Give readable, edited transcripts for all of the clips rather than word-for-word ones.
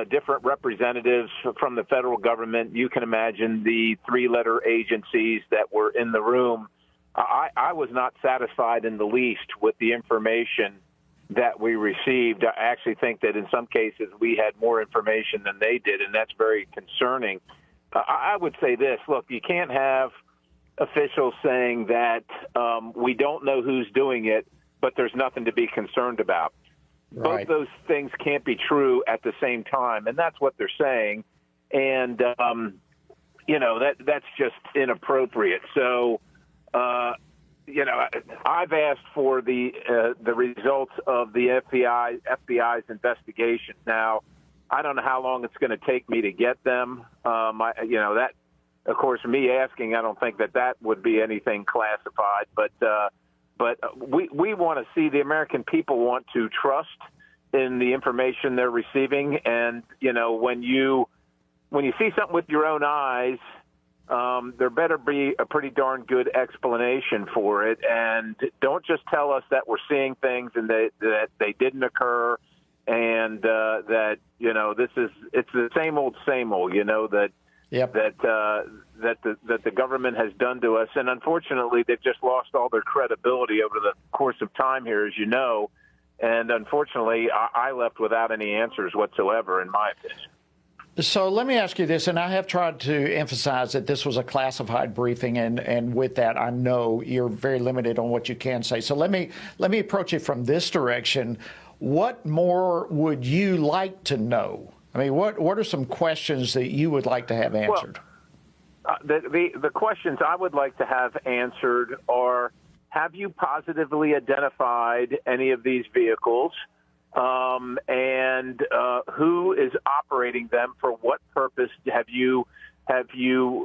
different representatives from the federal government. You can imagine the three-letter agencies that were in the room. I was not satisfied in the least with the information that we received. I actually think that in some cases we had more information than they did, and that's very concerning. I would say this. Look, you can't have officials saying that we don't know who's doing it, but there's nothing to be concerned about. Right. Both those things can't be true at the same time, and that's what they're saying. And, that's just inappropriate. So, I've asked for the results of the FBI's investigation. Now, I don't know how long it's going to take me to get them. That, of course, me asking, I don't think that would be anything classified, but we want to see, the American people want to trust in the information they're receiving. And, when you see something with your own eyes, there better be a pretty darn good explanation for it. And don't just tell us that we're seeing things and that they didn't occur, and that, it's the same old, that Yep. that the government has done to us. And unfortunately, they've just lost all their credibility over the course of time here, as you know. And unfortunately, I left without any answers whatsoever, in my opinion. So let me ask you this, and I have tried to emphasize that this was a classified briefing, and with that, I know you're very limited on what you can say. So let me approach it from this direction. What more would you like to know? I mean, what are some questions that you would like to have answered? Well, the questions I would like to have answered are, have you positively identified any of these vehicles? And who is operating them? For what purpose? Have you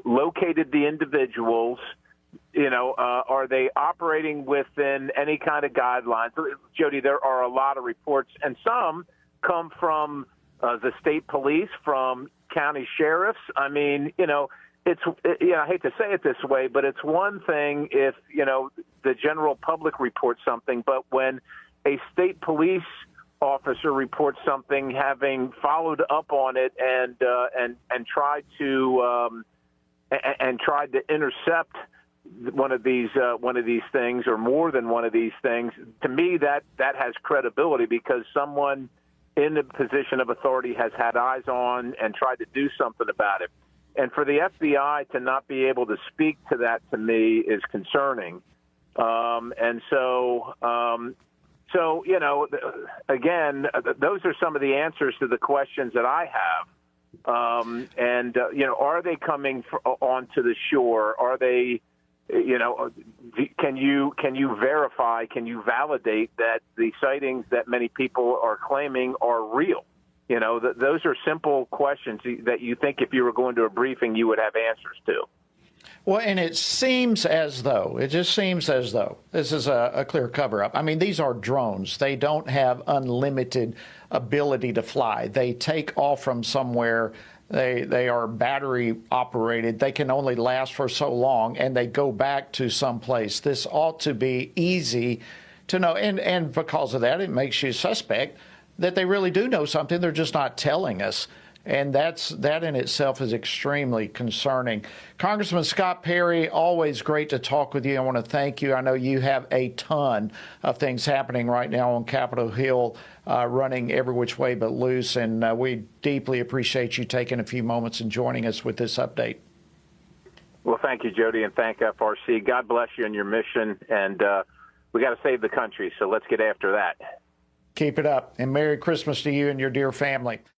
located the individuals? Are they operating within any kind of guidelines? Jody, there are a lot of reports, and some come from the state police, from county sheriffs. I mean, I hate to say it this way, but it's one thing if, the general public reports something, but when a state police officer reports something, having followed up on it and tried to intercept one of these things, or more than one of these things, to me that has credibility, because someone in a position of authority has had eyes on and tried to do something about it. And for the FBI to not be able to speak to that, to me, is concerning. Again, those are some of the answers to the questions that I have. Are they coming onto the shore? Are they, can you verify, can you validate that the sightings that many people are claiming are real? Those are simple questions that you think if you were going to a briefing, you would have answers to. Well, and it just seems as though this is a clear cover-up. I mean, these are drones. They don't have unlimited ability to fly. They take off from somewhere. They are battery operated. They can only last for so long, and they go back to some place. This ought to be easy to know. And because of that, it makes you suspect that they really do know something. They're just not telling us. And that in itself is extremely concerning. Congressman Scott Perry, always great to talk with you. I want to thank you. I know you have a ton of things happening right now on Capitol Hill, running every which way but loose. And we deeply appreciate you taking a few moments and joining us with this update. Well, thank you, Jody, and thank FRC. God bless you and your mission. And we got to save the country, so let's get after that. Keep it up. And Merry Christmas to you and your dear family.